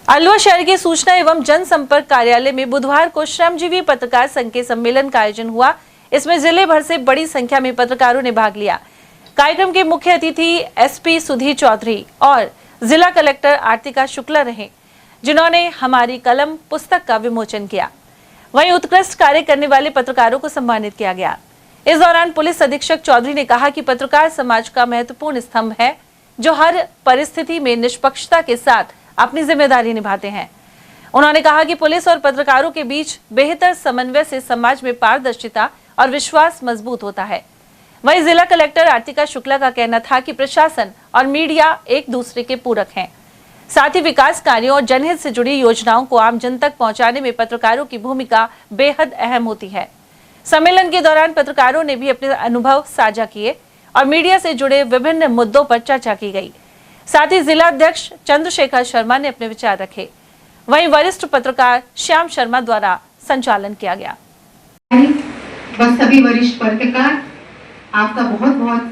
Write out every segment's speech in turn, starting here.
अलवर शहर के सूचना एवं जनसंपर्क कार्यालय में बुधवार को श्रमजीवी पत्रकार संघ के सम्मेलन का आयोजन हुआ। इसमें जिले भर से बड़ी संख्या में पत्रकारों ने भाग लिया। कार्यक्रम के मुख्य अतिथि एसपी सुधीर चौधरी और जिला कलेक्टर आर्तिका शुक्ला रहे, जिन्होंने हमारी कलम पुस्तक का विमोचन किया। वहीं उत्कृष्ट कार्य करने वाले पत्रकारों को सम्मानित किया गया। इस दौरान पुलिस अधीक्षक चौधरी ने कहा कि पत्रकार समाज का महत्वपूर्ण स्तंभ है, जो हर परिस्थिति में निष्पक्षता के साथ अपनी जिम्मेदारी निभाते हैं। उन्होंने कहा कि पुलिस और पत्रकारों के बीच बेहतर समन्वय से समाज में पारदर्शिता और विश्वास मजबूत होता है। वहीं जिला कलेक्टर आर्तिका शुक्ला का कहना था कि प्रशासन और मीडिया एक दूसरे के पूरक हैं। साथ ही विकास कार्यों और जनहित से जुड़ी योजनाओं को आम जन तक पहुंचाने में पत्रकारों की भूमिका बेहद अहम होती है। सम्मेलन के दौरान पत्रकारों ने भी अपने अनुभव साझा किए और मीडिया से जुड़े विभिन्न मुद्दों पर चर्चा की गई। साथ ही जिला अध्यक्ष चंद्रशेखर शर्मा ने अपने विचार रखे। वहीं वरिष्ठ पत्रकार श्याम शर्मा द्वारा संचालन किया गया। बस सभी वरिष्ठ पत्रकार आपका बहुत बहुत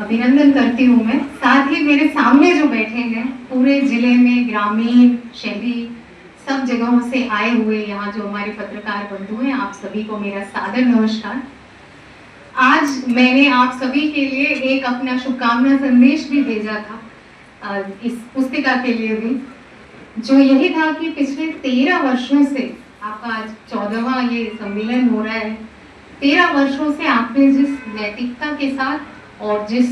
अभिनंदन करती हूँ मैं। साथ ही मेरे सामने जो बैठे हैं, पूरे जिले में ग्रामीण शहरी सब जगहों से आए हुए यहाँ जो हमारे पत्रकार बंधु हैं, आप सभी को मेरा सादर नमस्कार। आज मैंने आप सभी के लिए एक अपना शुभकामना संदेश भी भेजा था इस पुस्तिका के लिए भी, जो यही था कि पिछले 13 वर्षों से आपका आज 14वां ये सम्मेलन हो रहा है। 13 वर्षों से आपने जिस नैतिकता के साथ और जिस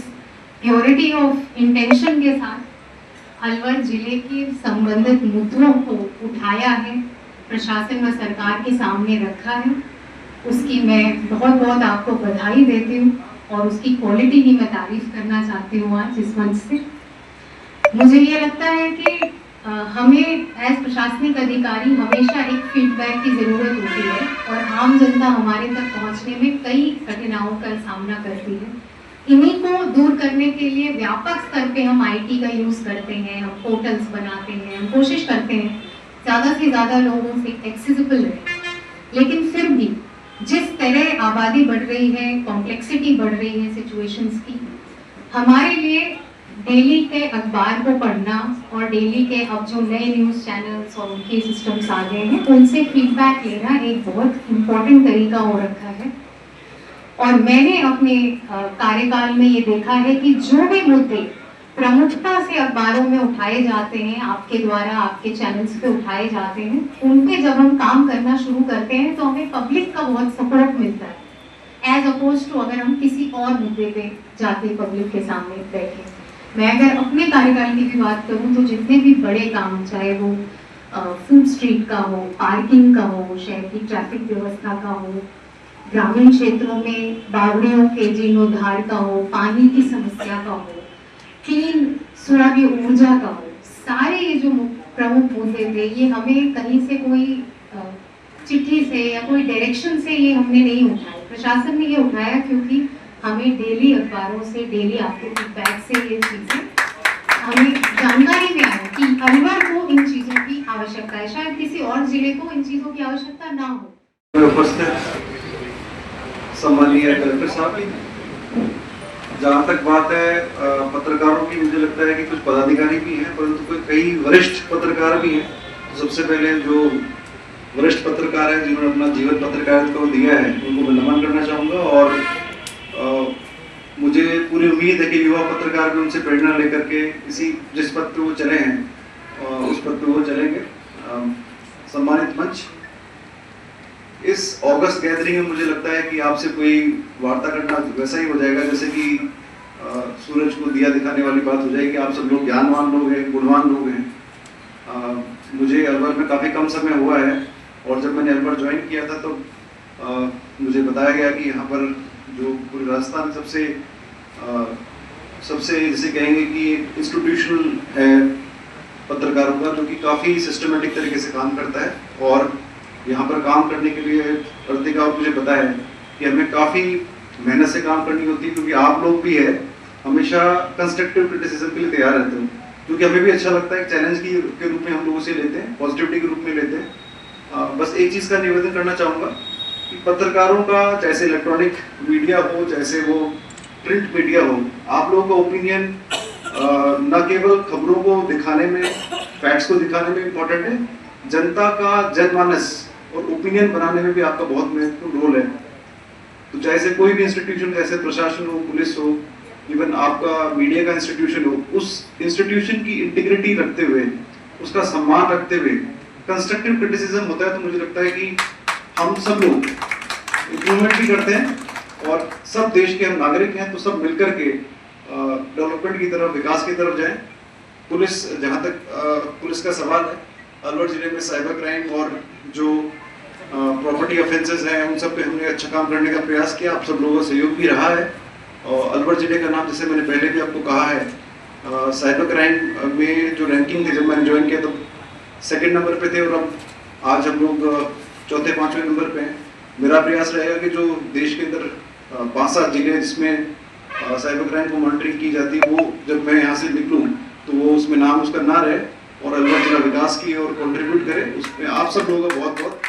प्योरिटी ऑफ इंटेंशन के साथ अलवर जिले के संबंधित मुद्दों को उठाया है, प्रशासन व सरकार के सामने रखा है, उसकी मैं बहुत बहुत आपको बधाई देती हूँ और उसकी क्वालिटी की मैं तारीफ करना चाहती हूँ आज इस मंच से। मुझे ये लगता है कि हमें एज प्रशासनिक अधिकारी हमेशा एक फीडबैक की ज़रूरत होती है और आम जनता हमारे तक पहुंचने में कई कठिनाइयों का सामना करती है। इन्हीं को दूर करने के लिए व्यापक स्तर पे हम आईटी का यूज़ करते हैं, हम पोर्टल्स बनाते हैं, हम कोशिश करते हैं ज़्यादा से ज़्यादा लोगों से एक्सेसिबल रहे। लेकिन फिर भी जिस तरह आबादी बढ़ रही है, कॉम्प्लेक्सिटी बढ़ रही है सिचुएशंस की, हमारे लिए डेली के अखबार को पढ़ना और डेली के अब जो नए न्यूज़ चैनल्स और उनके सिस्टम्स आ गए हैं, उनसे फीडबैक लेना एक बहुत इम्पोर्टेंट तरीका हो रखा है। और मैंने अपने कार्यकाल में ये देखा है कि जो भी मुद्दे प्रमुखता से अखबारों में उठाए जाते हैं, आपके द्वारा आपके चैनल्स पे उठाए जाते हैं, उन पे जब हम काम करना शुरू करते हैं तो हमें पब्लिक का बहुत सपोर्ट मिलता है, एज अपोज टू अगर हम किसी और मुद्दे पे जाके पब्लिक के सामने बैठे। मैं अगर अपने कार्यकाल की भी बात करूं तो जितने भी बड़े काम, चाहे वो फूड स्ट्रीट का हो, पार्किंग का हो, शहर की ट्रैफिक व्यवस्था का हो, ग्रामीण क्षेत्रों में बावड़ियों के जीर्णोद्धार का हो, पानी की समस्या का हो, क्लीन सूर्य ऊर्जा का हो, सारे ये जो प्रमुख मुद्दे थे, ये हमें कहीं से कोई चिट्ठी से या कोई डायरेक्शन से ये हमने नहीं उठाए। प्रशासन ने ये उठाया क्योंकि हमें डेली अखबारों से, डेली आपके फीडबैक से ये चीज़ें हमें जानकारी में आए कि अलवर को इन चीज़ों की आवश्यकता है, शायद किसी और जिले को इन चीज़ों की आवश्यकता ना हो। उपस्थित सम्माननीय कलेक्टर साहब, जहाँ तक बात है पत्रकारों की, मुझे लगता है कि कुछ पदाधिकारी भी हैं, परंतु कई वरिष्ठ पत्रकार भी हैं। तो सबसे पहले जो वरिष्ठ पत्रकार हैं जिन्होंने अपना जीवन पत्रकारिता को दिया है, उनको मैं नमन करना चाहूँगा। और मुझे पूरी उम्मीद है कि युवा पत्रकार भी उनसे प्रेरणा लेकर के इसी जिस पथ पे वो चले हैं उस पथ पे वो चलेंगे। सम्मानित मंच, इस अगस्त गैदरिंग में मुझे लगता है कि आपसे कोई वार्ता करना वैसा ही हो जाएगा जैसे कि सूरज को दिया दिखाने वाली बात हो जाएगी। आप सब लोग ज्ञानवान लोग हैं, गुणवान लोग हैं। मुझे अलवर में काफ़ी कम समय हुआ है और जब मैंने अलवर ज्वाइन किया था तो मुझे बताया गया कि यहाँ पर जो पूरे राजस्थान सबसे जैसे कहेंगे कि इंस्टीट्यूशनल है पत्रकारों का, जो कि काफ़ी सिस्टमेटिक तरीके से काम करता है। और यहाँ पर काम करने के लिए आर्तिका और मुझे पता है कि हमें काफ़ी मेहनत से काम करनी होती है, क्योंकि आप लोग भी है हमेशा कंस्ट्रक्टिव क्रिटिसिज्म के लिए तैयार रहते हो, क्योंकि हमें भी अच्छा लगता है चैलेंज के रूप में हम लोगों से लेते हैं, पॉजिटिविटी के रूप में लेते हैं। बस एक चीज़ का निवेदन करना चाहूँगा कि पत्रकारों का, चाहे इलेक्ट्रॉनिक मीडिया हो, चाहे वो प्रिंट मीडिया हो, आप लोगों का ओपिनियन न केवल खबरों को दिखाने में फैक्ट्स को दिखाने में इम्पोर्टेंट है, जनता का जनमानस और ओपिनियन बनाने में भी आपका बहुत महत्वपूर्ण रोल है। तो जैसे कोई भी इंस्टीट्यूशन, जैसे प्रशासन हो, पुलिस हो, इवन आपका मीडिया का इंस्टीट्यूशन हो, उस इंस्टीट्यूशन की इंटीग्रिटी रखते हुए, उसका सम्मान रखते हुए कंस्ट्रक्टिव क्रिटिसिज्म होता है, तो मुझे लगता है कि हम सब लोग इम्प्रूवमेंट भी करते हैं और सब देश के हम नागरिक हैं, तो सब मिलकर के डेवलपमेंट की तरफ, विकास की तरफ जाएं। पुलिस, जहाँ तक पुलिस का सवाल है, अलवर जिले में साइबर क्राइम और जो प्रॉपर्टी ऑफेंसेस हैं, उन सब पे हमने अच्छा काम करने का प्रयास किया। आप सब लोगों का सहयोग भी रहा है। और अलवर जिले का नाम, जैसे मैंने पहले भी आपको कहा है, साइबर क्राइम में जो रैंकिंग थी, जब मैंने ज्वाइन किया तो 2nd नंबर पे थे और अब आज हम लोग 4थे-5वें नंबर पे हैं। मेरा प्रयास रहेगा कि जो देश के अंदर 5-7 जिले जिसमें साइबर क्राइम को मॉनिटरिंग की जाती है, वो जब मैं यहाँ से निकलूँ तो वो उसमें नाम उसका ना रहे और अलवर जिला विकास की और कंट्रीब्यूट करे। उसमें आप सब लोगों का बहुत बहुत